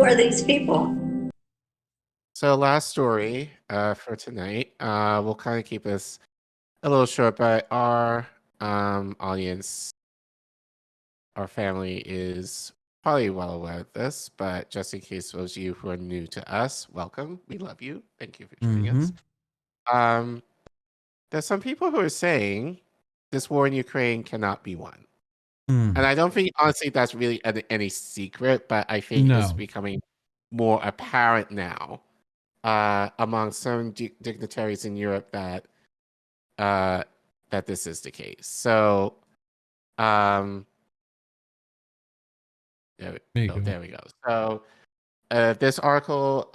are these people? So last story for tonight. We'll kind of keep this a little short, but our audience, our family is probably well aware of this, but just in case those of you who are new to us, welcome. We love you. Thank you for joining us. Um, there's some people who are saying this war in Ukraine cannot be won. And I don't think, honestly, that's really any secret, but I think it's No. becoming more apparent now among some dignitaries in Europe that that this is the case. So, there we go. So, this article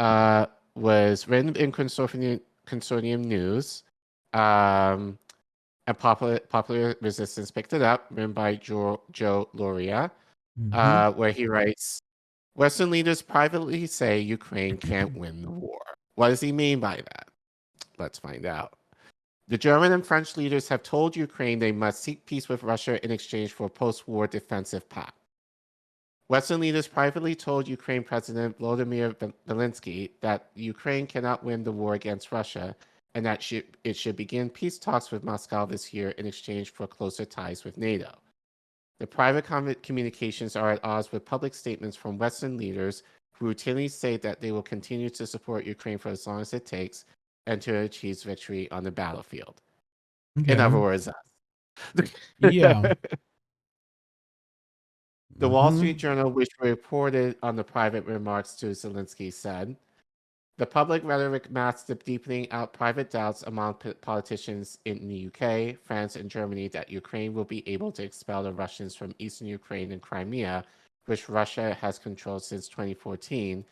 was written in Consortium News, and Popular Resistance picked it up, written by Joe Lauria, where he writes, Western leaders privately say Ukraine can't win the war. What does he mean by that? Let's find out. The German and French leaders have told Ukraine they must seek peace with Russia in exchange for a post-war defensive pact. Western leaders privately told Ukraine President Volodymyr Zelensky that Ukraine cannot win the war against Russia and that it should begin peace talks with Moscow this year in exchange for closer ties with NATO. The private communications are at odds with public statements from Western leaders who routinely say that they will continue to support Ukraine for as long as it takes and to achieve victory on the battlefield. Okay. In other words, us. Yeah. The Wall Street Journal, which reported on the private remarks to Zelensky, said, the public rhetoric masks the deepening out private doubts among politicians in the UK, France, and Germany that Ukraine will be able to expel the Russians from eastern Ukraine and Crimea, which Russia has controlled since 2014,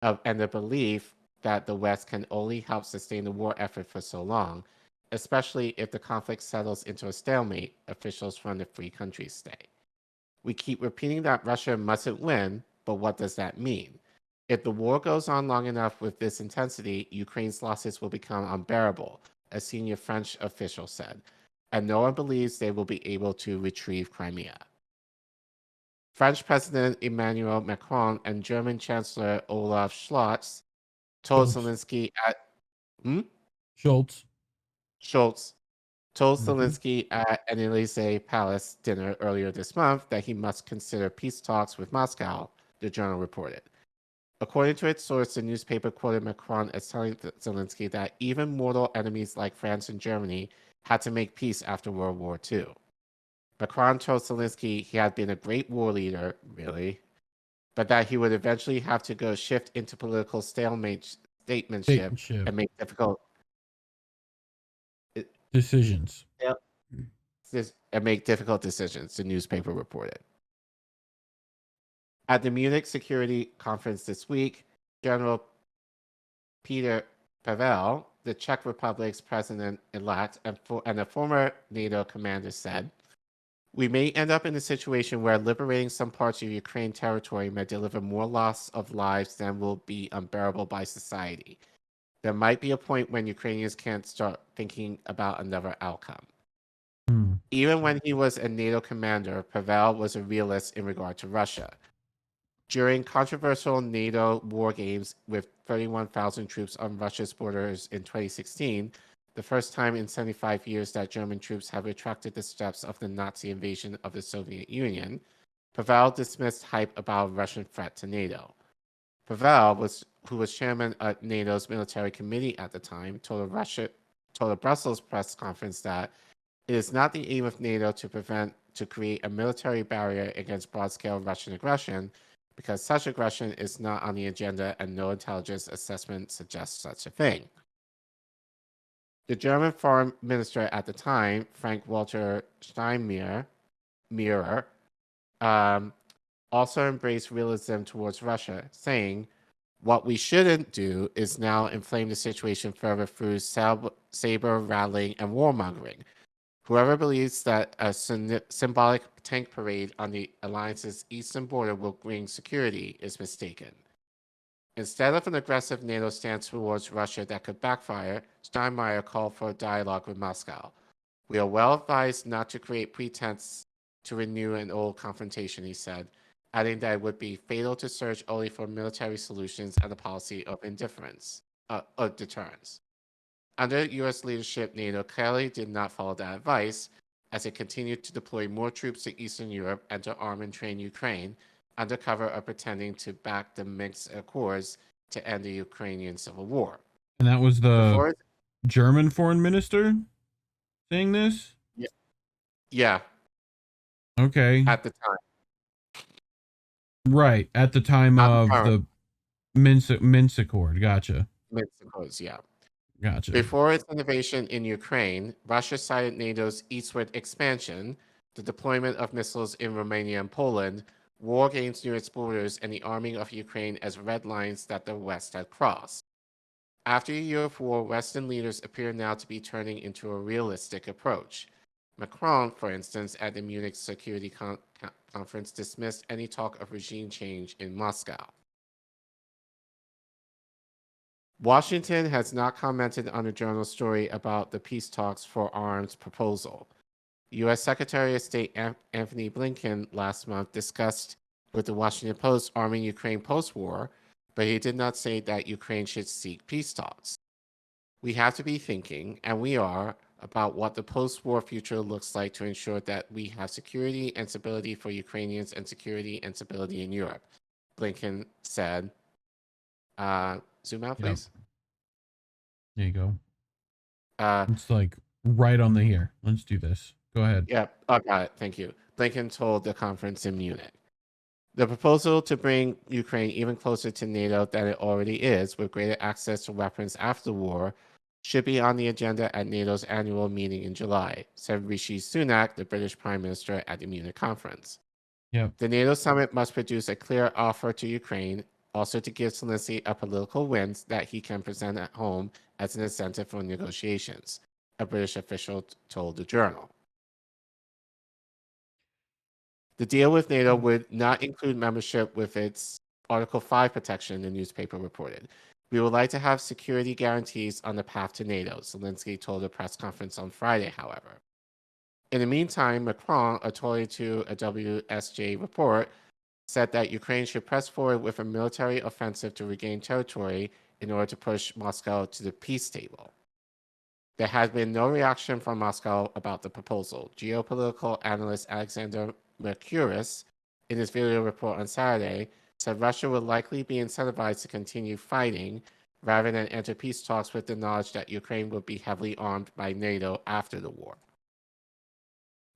and the belief that the West can only help sustain the war effort for so long, especially if the conflict settles into a stalemate, officials from the free countries say. We keep repeating that Russia mustn't win, but what does that mean? If the war goes on long enough with this intensity, Ukraine's losses will become unbearable, a senior French official said, and no one believes they will be able to retrieve Crimea. French President Emmanuel Macron and German Chancellor Olaf Scholz told Zelensky at Schultz told Zelensky at an Elysee Palace dinner earlier this month that he must consider peace talks with Moscow, the journal reported. According to its source, the newspaper quoted Macron as telling Zelensky that even mortal enemies like France and Germany had to make peace after World War II. Macron told Zelensky he had been a great war leader, really, but that he would eventually have to go shift into political statesmanship and make difficult decisions. And make difficult decisions, the newspaper reported. At the Munich Security Conference this week, General Peter Pavel, the Czech Republic's president-elect and a former NATO commander, said, we may end up in a situation where liberating some parts of Ukraine territory may deliver more loss of lives than will be unbearable by society. There might be a point when Ukrainians can't start thinking about another outcome. Even when he was a NATO commander, Pavel was a realist in regard to Russia. During controversial NATO war games with 31,000 troops on Russia's borders in 2016, the first time in 75 years that German troops have retracted the steps of the Nazi invasion of the Soviet Union, Pavel dismissed hype about a Russian threat to NATO. Pavel, who was chairman of NATO's military committee at the time, told a Brussels press conference that it is not the aim of NATO to create a military barrier against broad-scale Russian aggression, because such aggression is not on the agenda and no intelligence assessment suggests such a thing. The German foreign minister at the time, Frank-Walter Steinmeier, also embraced realism towards Russia, saying, what we shouldn't do is now inflame the situation further through saber-rattling and warmongering. Whoever believes that a symbolic tank parade on the alliance's eastern border will bring security is mistaken. Instead of an aggressive NATO stance towards Russia that could backfire, Steinmeier called for a dialogue with Moscow. We are well advised not to create pretense to renew an old confrontation, he said, adding that it would be fatal to search only for military solutions and a policy of indifference, of deterrence. Under U.S. leadership, NATO clearly did not follow that advice, as it continued to deploy more troops to Eastern Europe and to arm and train Ukraine under cover of pretending to back the Minsk Accords to end the Ukrainian civil war. And that was the Before, German foreign minister saying this? yeah, Okay. at the time. Right. At the time of the Minsk Accord. Gotcha. Minsk Accords, yeah. Gotcha. Before its invasion in Ukraine, Russia cited NATO's eastward expansion, the deployment of missiles in Romania and Poland, war gains near its borders, and the arming of Ukraine as red lines that the West had crossed. After a year of war, Western leaders appear now to be turning into a realistic approach. Macron, for instance, at the Munich Security Conference, dismissed any talk of regime change in Moscow. Washington has not commented on a journal story about the peace talks for arms proposal. U.S. Secretary of State Anthony Blinken last month discussed with the Washington Post arming Ukraine post-war, but he did not say that Ukraine should seek peace talks. We have to be thinking, and we are, about what the post-war future looks like to ensure that we have security and stability for Ukrainians and security and stability in Europe, Blinken said. Zoom out, please. Yep. There you go. Uh, It's like right on the here. Let's do this. Go ahead. Yeah, got it. Thank you. Blinken told the conference in Munich. The proposal to bring Ukraine even closer to NATO than it already is, with greater access to weapons after the war, should be on the agenda at NATO's annual meeting in July, said Rishi Sunak, the British Prime Minister, at the Munich conference. Yep. The NATO summit must produce a clear offer to Ukraine, also to give Zelensky a political win that he can present at home as an incentive for negotiations, a British official told the journal. The deal with NATO would not include membership with its Article 5 protection, the newspaper reported. We would like to have security guarantees on the path to NATO, Zelensky told a press conference on Friday, however. In the meantime, Macron, according to a WSJ report, said that Ukraine should press forward with a military offensive to regain territory in order to push Moscow to the peace table. There has been no reaction from Moscow about the proposal. Geopolitical analyst Alexander Mercouris, in his video report on Saturday, said Russia would likely be incentivized to continue fighting rather than enter peace talks with the knowledge that Ukraine would be heavily armed by NATO after the war.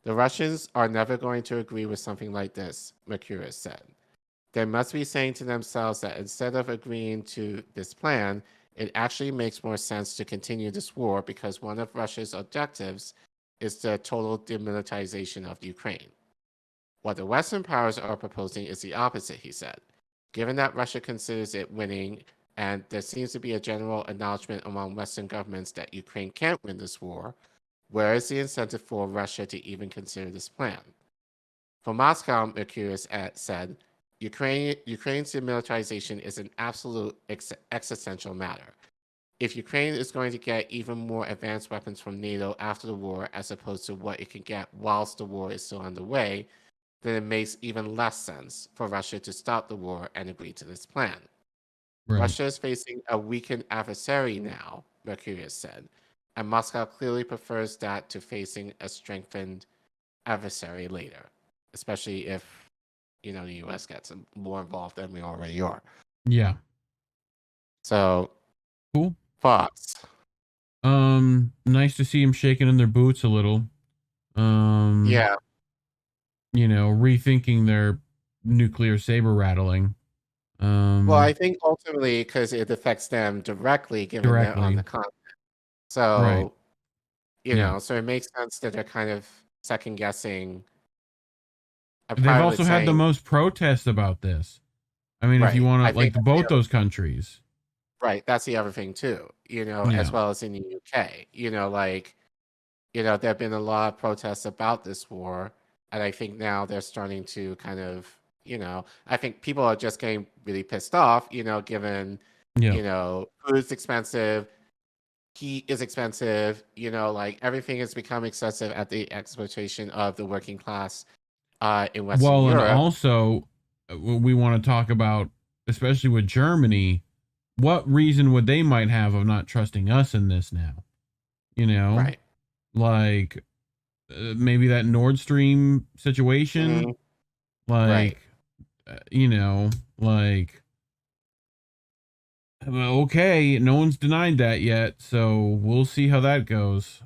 The Russians are never going to agree with something like this, Mercouris said. They must be saying to themselves that instead of agreeing to this plan, it actually makes more sense to continue this war because one of Russia's objectives is the total demilitarization of Ukraine. What the Western powers are proposing is the opposite, he said. Given that Russia considers it winning, and there seems to be a general acknowledgement among Western governments that Ukraine can't win this war, where is the incentive for Russia to even consider this plan? For Moscow, Mercouris said, Ukraine's demilitarization is an absolute existential matter. If Ukraine is going to get even more advanced weapons from NATO after the war, as opposed to what it can get whilst the war is still underway, then it makes even less sense for Russia to stop the war and agree to this plan. Right. Russia is facing a weakened adversary now, Mercouris said, and Moscow clearly prefers that to facing a strengthened adversary later, especially if, the U.S. gets more involved than we already are. Yeah. So, cool. Thoughts? Nice to see him shaking in their boots a little. Yeah. Rethinking their nuclear saber rattling. Well, I think ultimately because it affects them directly, given they're on the continent. So, right. So it makes sense that they're kind of second guessing. They've also had the most protests about this. I mean, if you want to, both those countries. Right. That's the other thing too, as well as in the UK, there have been a lot of protests about this war. And I think now they're starting to kind of, I think people are just getting really pissed off, given, food's expensive, heat is expensive, everything has become excessive at the exploitation of the working class in Western Europe. And also we want to talk about, especially with Germany, what reason would they might have of not trusting us in this now? You know, right? Like maybe that Nord Stream situation, Mm-hmm. Right. You know, like okay, no one's denied that yet, so we'll see how that goes.